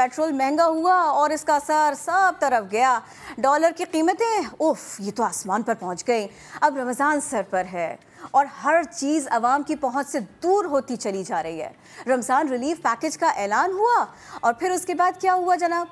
Petrol महंगा हुआ और इसका असर सब तरफ गया। डॉलर की कीमतें ये तो आसमान पर पहुंच गई। अब रमज़ान सर पर है और हर चीज़ आवाम की पहुंच से दूर होती चली जा रही है। रमज़ान रिलीफ पैकेज का ऐलान हुआ और फिर उसके बाद क्या हुआ जनाब?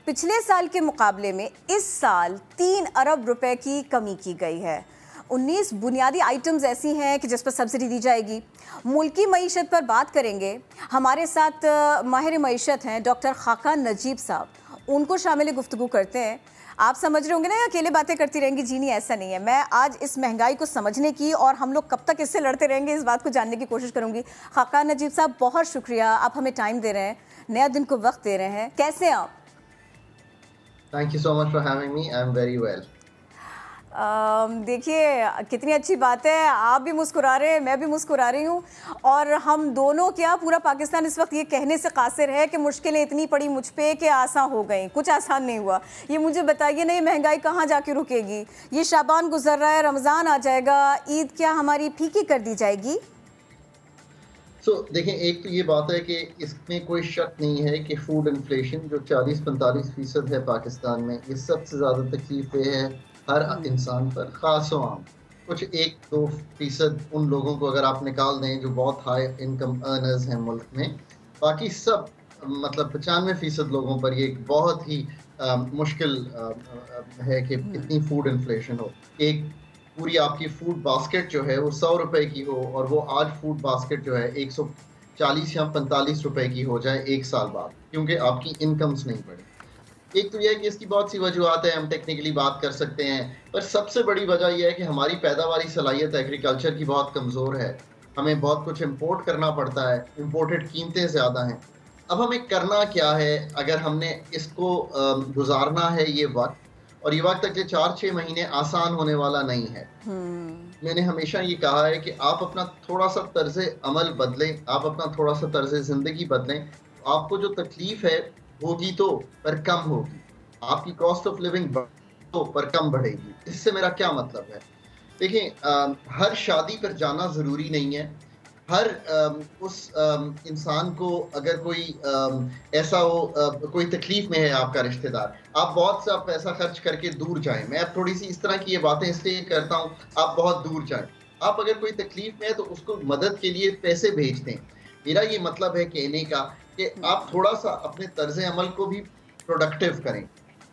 पिछले साल के मुकाबले में इस साल 3 अरब रुपए की कमी की गई है। 19 बुनियादी आइटम्स ऐसी हैं कि जिस पर सब्सिडी दी जाएगी। मुल्की मईशत पर बात करेंगे। हमारे साथ माहिर मईशत हैं डॉक्टर खाकान नजीब साहब, उनको शामिल गुफ्तगू करते हैं। आप समझ रहे होंगे ना, अकेले बातें करती रहेंगी? जी नहीं, ऐसा नहीं है। मैं आज इस महंगाई को समझने की और हम लोग कब तक इससे लड़ते रहेंगे इस बात को जानने की कोशिश करूंगी। खाकान नजीब साहब, बहुत शुक्रिया, आप हमें टाइम दे रहे हैं, नया दिन को वक्त दे रहे हैं। कैसे हैं आप? Thank you so much for having me, I am very well. देखिए कितनी अच्छी बात है, आप भी मुस्कुरा रहे हैं, मैं भी मुस्कुरा रही हूँ और हम दोनों, क्या पूरा पाकिस्तान इस वक्त ये कहने से कासिर है कि मुश्किलें इतनी पड़ी मुझ पे कि आसान हो गई। कुछ आसान नहीं हुआ। ये मुझे बताइए ना, ये महंगाई कहाँ जाके रुकेगी? ये शाबान गुजर रहा है, रमज़ान आ जाएगा, ईद क्या हमारी फीकी कर दी जाएगी? देखें, एक तो ये बात है कि इसमें कोई शक नहीं है कि फूड इन्फ्लेशन जो 40-45% है पाकिस्तान में, ये सबसे ज़्यादा तकलीफ है हर इंसान पर, ख़ास आम। कुछ 1-2% उन लोगों को अगर आप निकाल दें जो बहुत हाई इनकम अर्नर्स हैं मुल्क में, बाकी सब मतलब 95% लोगों पर ये एक बहुत ही मुश्किल है कि इतनी फूड इन्फ्लेशन हो। एक पूरी आपकी फूड बास्केट जो है वो 100 रुपए की हो और वो आज फूड बास्केट जो है 140 या 45 रुपए की हो जाए एक साल बाद, क्योंकि आपकी इनकम्स नहीं बढ़ी। एक तो यह है कि इसकी बहुत सी वजूहत है, हम टेक्निकली बात कर सकते हैं, पर सबसे बड़ी वजह यह है कि हमारी पैदावारी सलाहियत एग्रीकल्चर की बहुत कमज़ोर है। हमें बहुत कुछ इंपोर्ट करना पड़ता है, इंपोर्टेड कीमतें ज़्यादा हैं। अब हमें करना क्या है अगर हमने इसको गुजारना है ये वक्त, और ये वक्त अगले 4-6 महीने आसान होने वाला नहीं है। मैंने हमेशा ये कहा है कि आप अपना थोड़ा सा तर्ज़े अमल बदलें, आप अपना थोड़ा सा तर्ज़े ज़िंदगी बदलें, आपको जो तकलीफ़ है होगी तो पर कम होगी, आपकी कॉस्ट ऑफ लिविंग तो पर कम बढ़ेगी। इससे मेरा क्या मतलब है? देखिए, हर शादी पर जाना ज़रूरी नहीं है। हर उस इंसान को अगर कोई ऐसा हो, कोई तकलीफ में है आपका रिश्तेदार, आप बहुत सा पैसा खर्च करके दूर जाएं। मैं अब थोड़ी सी इस तरह की ये बातें इसलिए करता हूँ, आप बहुत दूर जाएं। आप अगर कोई तकलीफ में है तो उसको मदद के लिए पैसे भेज दें। मेरा ये मतलब है कहने का कि आप थोड़ा सा अपने तर्ज अमल को भी प्रोडक्टिव करें।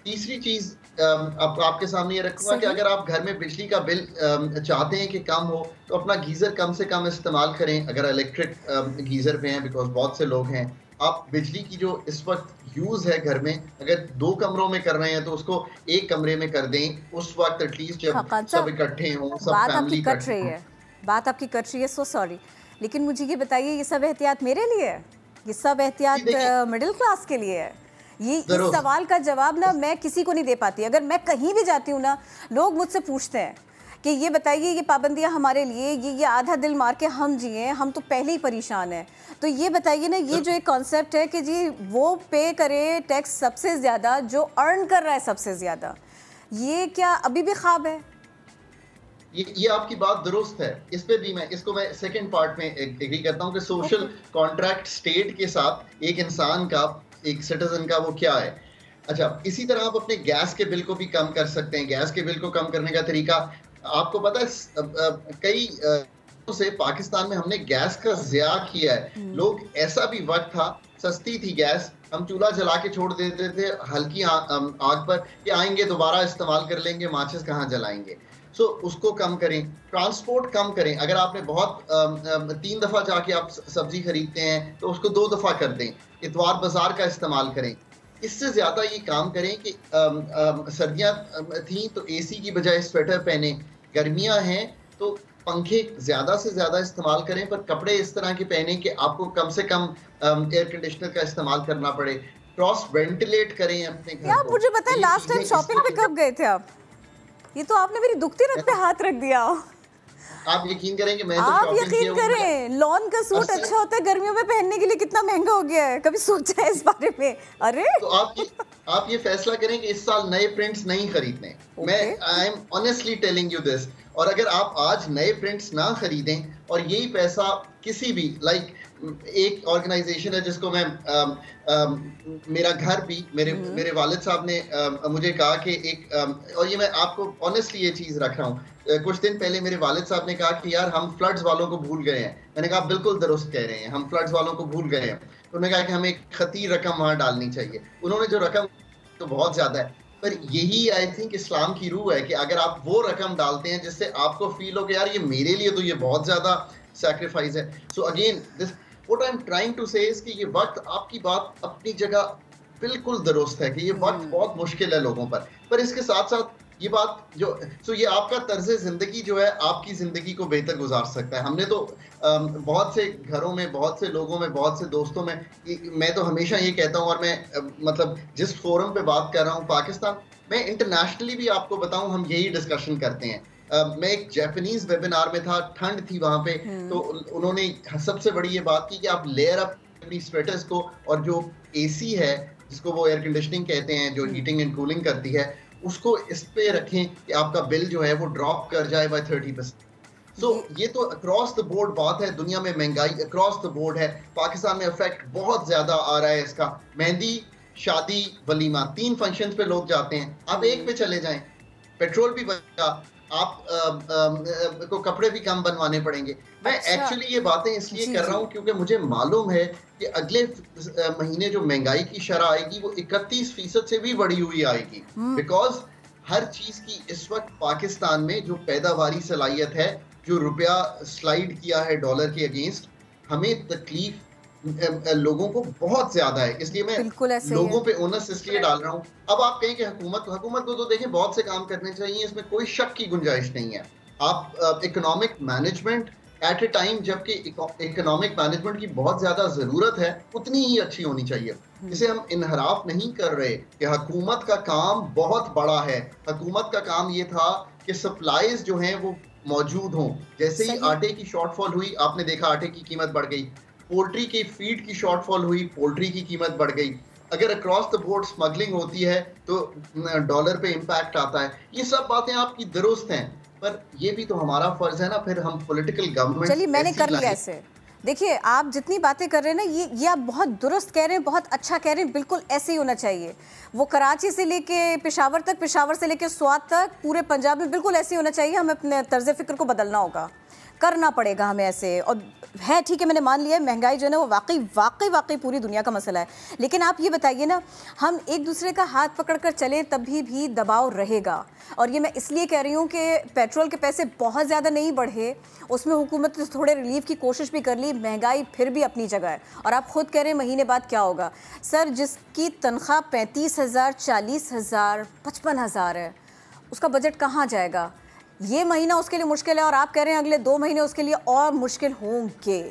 तीसरी चीज़ अब आपके सामने ये रखूंगा कि अगर आप घर में बिजली का बिल चाहते हैं कि कम हो, तो अपना गीज़र कम से कम इस्तेमाल करें अगर इलेक्ट्रिक गीज़र पे हैं, बिकॉज बहुत से लोग हैं। आप बिजली की जो इस वक्त यूज़ है घर में, अगर 2 कमरों में कर रहे हैं तो उसको 1 कमरे में कर दें, उस वक्त एटलीस्ट जब सब इकट्ठे हों, सब फैमिली इकट्ठे हों। बात आपकी कट रही है, सो सॉरी, लेकिन मुझे ये बताइए, ये सब एहतियात मेरे लिए है? ये सब एहतियात मिडिल क्लास के लिए है? ये इस सवाल का जवाब ना मैं किसी को नहीं दे पाती। अगर मैं कहीं भी जाती हूँ ना, लोग मुझसे पूछते हैं कि ये बताइए, ये पाबंदियाँ हमारे लिए, ये आधा दिल मार के हम जिए, हम तो पहले ही परेशान हैं। तो ये बताइए ना, ये जो एक कॉन्सेप्ट है कि जी वो पे करे टैक्स सबसे ज़्यादा जो अर्न कर रहा है सबसे ज़्यादा, ये क्या अभी भी ख्वाब है? ये आपकी बात दुरुस्त है। इस पे भी इसको मैं सेकंड पार्ट में एग्री करता हूँ कि सोशल कॉन्ट्रैक्ट स्टेट के साथ एक इंसान का, एक सिटीजन का, वो क्या है। अच्छा, इसी तरह आप अपने गैस के बिल को भी कम कर सकते हैं। गैस के बिल को कम करने का तरीका आपको पता है, कई से पाकिस्तान में हमने गैस का ज़िया किया है। लोग, ऐसा भी वक्त था, सस्ती थी गैस, हम चूल्हा जला के छोड़ देते थे हल्की आग पर, कि आएंगे दोबारा इस्तेमाल कर लेंगे, माचिस कहाँ जलाएंगे। उसको कम करें। ट्रांसपोर्ट कम करें। अगर आपने बहुत 3 दफ़ा जाके आप सब्जी खरीदते हैं तो उसको 2 दफ़ा कर दें। इतवार बाजार का इस्तेमाल करें। इससे ज़्यादा ये काम करें कि सर्दियाँ थी तो एसी की बजाय स्वेटर पहने, गर्मियाँ हैं तो पंखे ज़्यादा से ज़्यादा इस्तेमाल करें, पर कपड़े इस तरह के पहने कि आपको कम से कम एयर कंडीशनर का इस्तेमाल करना पड़े। क्रॉस वेंटिलेट करें अपने घर को। मुझे पता है, लास्ट टाइम शॉपिंग पे कब गए थे आप? ये तो आपने मेरी दुखती रग पे हाथ रख दिया। आप यकीन करें कि मैं तो आप यकीन करें, लॉन का सूट अच्छा होता है गर्मियों में पहनने के लिए, कितना महंगा हो गया है, कभी सोचा है इस बारे में? अरे तो आप ये फैसला करें कि इस साल नए प्रिंट्स नहीं खरीदने। मैं I am honestly telling you this. और अगर आप आज नए प्रिंट्स ना खरीदें और यही पैसा किसी भी एक ऑर्गेनाइजेशन है जिसको मैं मेरा घर भी मेरे वालिद साहब ने मुझे कहा कि और ये मैं आपको ऑनेस्टली ये चीज रख रहा हूँ। कुछ दिन पहले मेरे वालिद साहब ने कहा कि यार हम फ्लड्स वालों को भूल गए हैं। मैंने कहा बिल्कुल दुरुस्त कह रहे हैं, हम फ्लड्स वालों को भूल गए हैं। तो उन्होंने कहा कि हमें एक खतीर रकम वहां डालनी चाहिए। उन्होंने जो रकम तो बहुत ज्यादा है, पर यही आई थिंक इस्लाम की रूह है कि अगर आप वो रकम डालते हैं जिससे आपको फील हो कि यार ये मेरे लिए तो ये बहुत ज्यादा सैक्रिफाइस है। So again this what I am trying to say is कि ये वक्त, आपकी बात अपनी जगह बिल्कुल दुरुस्त है कि ये वक्त बहुत मुश्किल है लोगों पर इसके साथ साथ ये बात जो ये आपका तर्ज जिंदगी जो है आपकी जिंदगी को बेहतर गुजार सकता है। हमने तो बहुत से घरों में, बहुत से लोगों में, बहुत से दोस्तों में, मैं तो हमेशा ये कहता हूँ और मैं मतलब जिस फोरम पे बात कर रहा हूँ पाकिस्तान, मैं इंटरनेशनली भी आपको बताऊं हम यही डिस्कशन करते हैं। मैं एक जापानीज वेबिनार में था, ठंड थी वहां पे, तो उन्होंने सबसे बड़ी ये बात की कि आप लेयर अप अपनी स्वेटर्स को, और जो एसी है जिसको वो एयर कंडीशनिंग कहते हैं जो हीटिंग एंड कूलिंग करती है, उसको इस पे रखें कि आपका बिल जो है वो ड्रॉप कर जाए बाय 30%। सो ये तो अक्रॉस द बोर्ड बात है, दुनिया में महंगाई अक्रॉस द बोर्ड है, पाकिस्तान में इफेक्ट बहुत ज्यादा आ रहा है इसका। मेहंदी, शादी, वलीमा, 3 फंक्शंस पे लोग जाते हैं, आप एक पे चले जाएं, पेट्रोल भी बचा, आप को कपड़े भी कम बनवाने पड़ेंगे। मैं एक्चुअली ये बातें इसलिए कर रहा हूँ क्योंकि मुझे मालूम है कि अगले महीने जो महंगाई की शरह आएगी वो 31% से भी बढ़ी हुई आएगी, बिकॉज हर चीज की इस वक्त पाकिस्तान में जो पैदावारी सलाहियत है, जो रुपया स्लाइड किया है डॉलर के अगेंस्ट, हमें तकलीफ लोगों को बहुत ज्यादा है। इसलिए मैं लोगों पे ओनस इसलिए डाल रहा हूँ। अब आप कहें कि हुकूमत को तो देखिए बहुत से काम करने चाहिए, इसमें कोई शक की गुंजाइश नहीं है। आप इकोनॉमिक मैनेजमेंट एट ए टाइम, जबकि इकोनॉमिक मैनेजमेंट की बहुत ज्यादा जरूरत है, उतनी ही अच्छी होनी चाहिए। इसे हम इनहराफ नहीं कर रहे कि हुकूमत का काम बहुत बड़ा है। हुकूमत का काम ये था कि सप्लाईज जो हैं वो मौजूद हों। जैसे ही आटे की शॉर्टफॉल हुई, आपने देखा आटे की कीमत बढ़ गई, पोल्ट्री की फीड की शॉर्टफॉल हुई, पोल्ट्री की कीमत बढ़ गई। अगर अक्रॉस द बोर्ड स्मगलिंग होती है तो डॉलर पे इम्पैक्ट आता है। ये सब बातें आपकी दुरुस्त हैं, पर ये भी तो हमारा फर्ज है ना, फिर हम पॉलिटिकल गवर्नमेंट। चलिए मैंने कर लिया ऐसे। देखिए आप जितनी बातें कर रहे हैं ना, ये आप बहुत दुरुस्त कह रहे हैं, बहुत अच्छा कह रहे हैं, बिल्कुल ऐसे ही होना चाहिए। वो कराची से लेके पेशावर तक, पेशावर से लेके स्वात तक, पूरे पंजाब में बिल्कुल ऐसे ही होना चाहिए। हमें अपने तर्ज फिक्र को बदलना होगा, करना पड़ेगा हमें ऐसे। और है ठीक है, मैंने मान लिया महंगाई जो है ना वो वाकई पूरी दुनिया का मसला है, लेकिन आप ये बताइए ना, हम एक दूसरे का हाथ पकड़कर चले तभी भी दबाव रहेगा। और ये मैं इसलिए कह रही हूँ कि पेट्रोल के पैसे बहुत ज़्यादा नहीं बढ़े, उसमें हुकूमत ने थोड़े रिलीफ की कोशिश भी कर ली, महंगाई फिर भी अपनी जगह है। और आप खुद कह रहे हैं महीने बाद क्या होगा। सर जिसकी तनख्वाह 35,000, 40,000, 55,000 है, उसका बजट कहाँ जाएगा? ये महीना उसके लिए मुश्किल है और आप कह रहे हैं अगले 2 महीने उसके लिए और मुश्किल होंगे।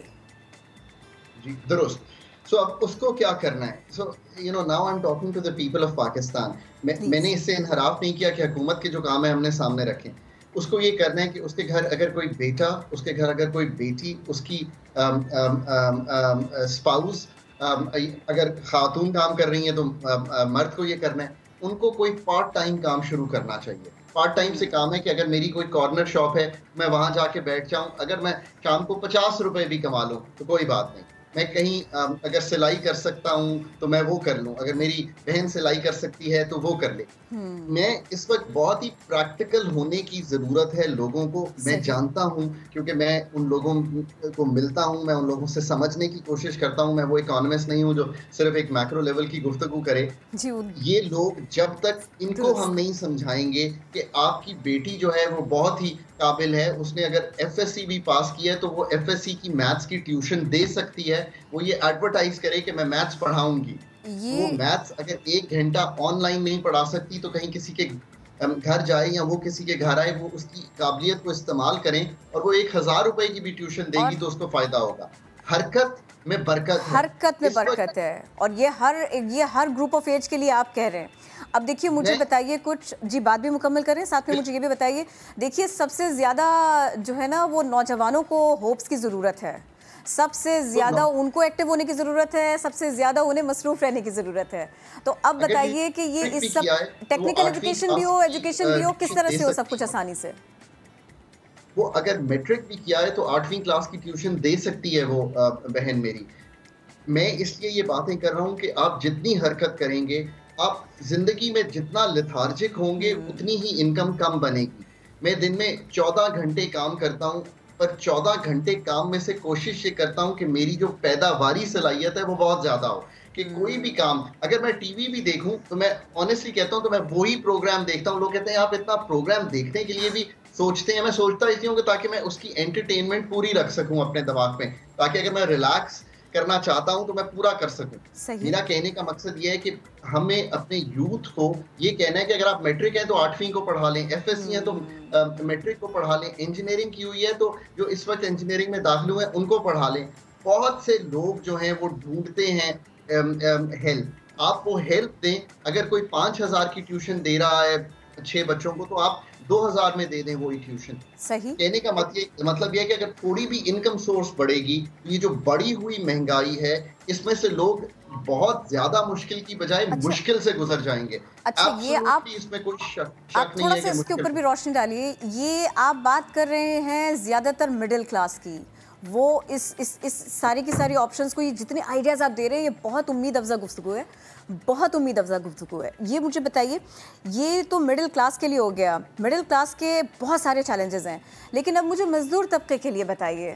जी दुरुस्त। सो अब उसको क्या करना है? So you know now I am talking to the people of Pakistan. मैंने इससे इनहराफ नहीं किया कि हुकूमत के जो काम है हमने सामने रखे। उसको ये करना है कि उसके घर अगर कोई बेटा, उसके घर अगर कोई बेटी, उसकी स्पाउस, अगर खातून काम कर रही है तो मर्द को ये करना है। उनको कोई पार्ट टाइम काम शुरू करना चाहिए। पार्ट टाइम से काम है कि अगर मेरी कोई कॉर्नर शॉप है, मैं वहां जाके बैठ जाऊं, अगर मैं शाम को 50 रुपए भी कमा लूं तो कोई बात नहीं। मैं कहीं अगर सिलाई कर सकता हूं तो मैं वो कर लूं, अगर मेरी बहन सिलाई कर सकती है तो वो कर ले। मैं इस वक्त बहुत ही प्रैक्टिकल होने की जरूरत है लोगों को। मैं जानता हूं क्योंकि मैं उन लोगों को मिलता हूं, मैं उन लोगों से समझने की कोशिश करता हूं। मैं वो इकोनॉमिस्ट नहीं हूं जो सिर्फ एक मैक्रो लेवल की गुफ्तगू करे। ये लोग जब तक इनको हम नहीं समझाएंगे कि आपकी बेटी जो है वो बहुत ही काबिल है, उसने अगर एफएससी भी पास किया है तो वो एफएससी की मैथ्स की ट्यूशन दे सकती है, वो ये एडवर्टाइज करे कि मैं मैथ्स पढ़ाऊंगी। वो मैथ्स अगर 1 घंटा ऑनलाइन नहीं पढ़ा सकती तो कहीं किसी के घर जाए या वो किसी के घर आए, वो उसकी काबिलियत को इस्तेमाल करें और वो 1000 रुपए की भी ट्यूशन देगी तो उसको फायदा होगा। हरकत में बरकत है, हरकत में बरकत है। और ये हर ग्रुप ऑफ एज के लिए आप कह रहे हैं। अब देखिए मुझे बताइए कुछ, जी बात भी मुकम्मल करें, साथ में मुझे ये भी बताइए। देखिए सबसे ज़्यादा जो है ना वो नौजवानों को होप्स की ज़रूरत है, सबसे ज़्यादा उनको एक्टिव होने की ज़रूरत है, सबसे ज़्यादा उन्हें मसरूफ़ रहने की ज़रूरत है। तो अब बताइए कि ये इस सब टेक्निकल एजुकेशन भी हो, एजुकेशन भी हो, किस तरह से हो सब कुछ आसानी से? वो अगर मैट्रिक भी किया है तो 8वीं क्लास की ट्यूशन दे सकती है वो बहन मेरी। मैं इसलिए ये बातें कर रहा हूँ कि आप जितनी हरकत करेंगे, आप ज़िंदगी में जितना लेथार्जिक होंगे, उतनी ही इनकम कम बनेगी। मैं दिन में 14 घंटे काम करता हूँ, पर 14 घंटे काम में से कोशिश ये करता हूँ कि मेरी जो पैदावारी सलाहियत है, वो बहुत ज़्यादा हो। कि कोई भी काम, अगर मैं टीवी भी देखूँ, तो मैं ऑनेस्टली कहता हूँ, तो मैं वही प्रोग्राम देखता हूँ। लोग कहते हैं, आप इतना प्रोग्राम देखने के लिए भी सोचते हैं। मैं सोचता इसलिए हूँ कि ताकि मैं उसकी एंटरटेनमेंट पूरी रख सकूँ अपने दिमाग में, ताकि अगर मैं रिलैक्स करना चाहता हूँ तो मैं पूरा कर सकूं। मेरा कहने का मकसद ये है कि हमें अपने यूथ को ये कहना है कि अगर आप मैट्रिक है तो 8वीं को पढ़ा लें, एफएससी है तो मैट्रिक को पढ़ा लें, इंजीनियरिंग की हुई है तो जो इस वक्त इंजीनियरिंग में दाखिल हुए हैं उनको पढ़ा लें। बहुत से लोग जो हैं वो ढूंढते हैं हेल्प, आप वो हेल्प दें। अगर कोई 5,000 की ट्यूशन दे रहा है 6 बच्चों को, तो आप 2,000 में दे दें वही ट्यूशन। सही कहने का मतलब ये है कि अगर थोड़ी भी इनकम सोर्स बढ़ेगी, ये जो बढ़ी हुई महंगाई है, इसमें से लोग बहुत ज्यादा मुश्किल की बजाय मुश्किल से गुजर जाएंगे। अच्छा, ये आप इसमें कोई शक आप नहीं थोड़ा है सा इसके ऊपर भी रोशनी डालिए। ये आप बात कर रहे हैं ज्यादातर मिडिल क्लास की, वो इस सारी की सारी ऑप्शंस को, ये जितने आइडियाज़ आप दे रहे हैं, ये बहुत उम्मीद अफजा गुफ्तगू है, बहुत उम्मीद अफजा गुफ्तगू है। ये मुझे बताइए, ये तो मिडिल क्लास के लिए हो गया, मिडिल क्लास के बहुत सारे चैलेंजेस हैं, लेकिन अब मुझे मजदूर तबके के लिए बताइए,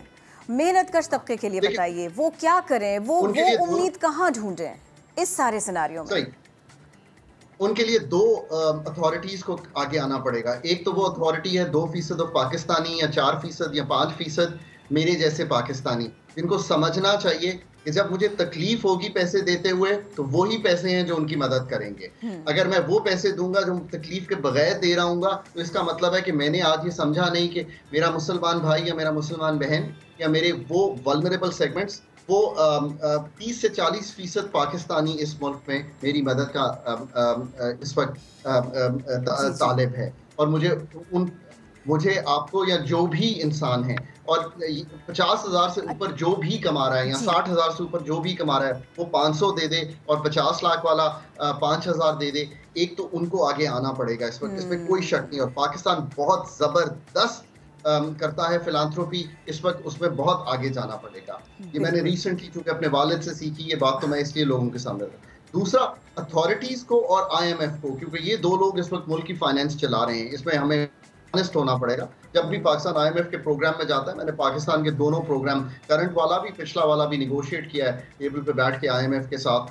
मेहनत कश तबके के लिए बताइए, वो क्या करें, वो उम्मीद कहाँ ढूंढें इस सारे सिनारियों में? उनके लिए 2 अथॉरिटीज को आगे आना पड़ेगा। एक तो वो अथॉरिटी है 2% ऑफ पाकिस्तानी, या 4% या 5% मेरे जैसे पाकिस्तानी, जिनको समझना चाहिए कि जब मुझे तकलीफ होगी पैसे देते हुए, तो वही पैसे हैं जो उनकी मदद करेंगे। अगर मैं वो पैसे दूंगा जो तकलीफ के बगैर दे रहा हूँ, तो इसका मतलब है कि मैंने आज ये समझा नहीं कि मेरा मुसलमान भाई या मेरा मुसलमान बहन या मेरे वो वल्नरेबल सेगमेंट्स, वो 30 से 40% पाकिस्तानी इस मुल्क में मेरी मदद का इस वक्त तालिब है। और मुझे आपको या जो भी इंसान है, और 50,000 से ऊपर जो भी कमा रहा है या 60,000 से ऊपर जो भी कमा रहा है, वो 500 दे दे, और 50 लाख वाला 5,000 दे दे। एक तो उनको आगे आना पड़ेगा इस वक्त, इसमें कोई शक नहीं। और पाकिस्तान बहुत जबरदस्त करता है फिलांथ्रोपी इस वक्त, उसमें बहुत आगे जाना पड़ेगा। ये मैंने रिसेंटली चूंकि अपने वालिद से सीखी ये बात, तो मैं इसलिए लोगों के सामने रखा। दूसरा, अथॉरिटीज को और IMF को, क्योंकि ये 2 लोग इस वक्त मुल्क की फाइनेंस चला रहे हैं, इसमें हमें ऑनेस्ट होना पड़ेगा। जब भी पाकिस्तान IMF के प्रोग्राम में जाता है, मैंने पाकिस्तान के दोनों प्रोग्राम, करंट वाला भी पिछला वाला भी निगोशिएट किया है टेबल पे बैठ के IMF के साथ,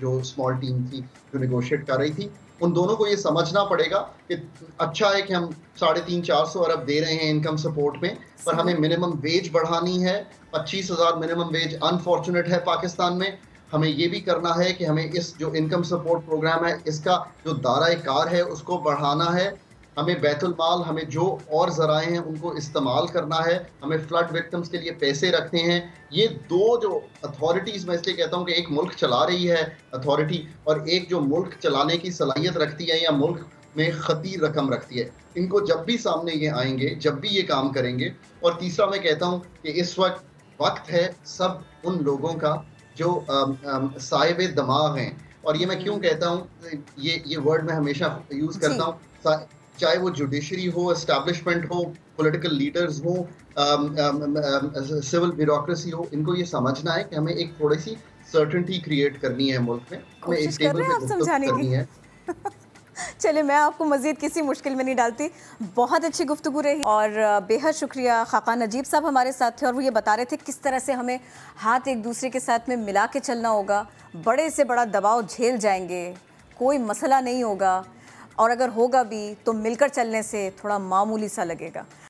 जो स्मॉल टीम थी जो निगोशिएट कर रही थी। उन दोनों को ये समझना पड़ेगा कि अच्छा है कि हम 350-400 अरब दे रहे हैं इनकम सपोर्ट में, पर हमें मिनिमम वेज बढ़ानी है। 25,000 मिनिमम वेज अनफॉर्चुनेट है पाकिस्तान में। हमें ये भी करना है कि हमें इस जो इनकम सपोर्ट प्रोग्राम है, इसका जो दायरा कार है उसको बढ़ाना है। हमें बैतुल माल, हमें जो और ज़राए हैं उनको इस्तेमाल करना है। हमें फ्लड विक्टिम्स के लिए पैसे रखने हैं। ये 2 जो अथॉरिटीज़, मैं इसलिए कहता हूँ कि एक मुल्क चला रही है अथॉरिटी, और एक जो मुल्क चलाने की सलाहियत रखती है या मुल्क में खतीर रकम रखती है, इनको जब भी सामने ये आएंगे, जब भी ये काम करेंगे। और तीसरा, मैं कहता हूँ कि इस वक्त है सब उन लोगों का जो साहिब दिमाग हैं। और ये मैं क्यों कहता हूँ, ये वर्ड मैं हमेशा यूज़ करता हूँ, चाहे वो जुडिशरी हो, एस्टैब्लिशमेंट हो, पॉलिटिकल लीडर्स हो, सिविल ब्यूरोक्रेसी हो, इनको ये समझना है कि हमें एक थोड़ी सी सर्टेनिटी क्रिएट करनी है मुल्क में, हमें एक टेबल पे गुफ्तगू करनी है। चलिए, मैं आपको मजीद किसी मुश्किल में नहीं डालती। बहुत अच्छी गुफ्तगू रही और बेहद शुक्रिया। खाकान नजीब साहब हमारे साथ थे और वो ये बता रहे थे किस तरह से हमें हाथ एक दूसरे के साथ में मिला के चलना होगा। बड़े से बड़ा दबाव झेल जाएंगे, कोई मसला नहीं होगा, और अगर होगा भी तो मिलकर चलने से थोड़ा मामूली सा लगेगा।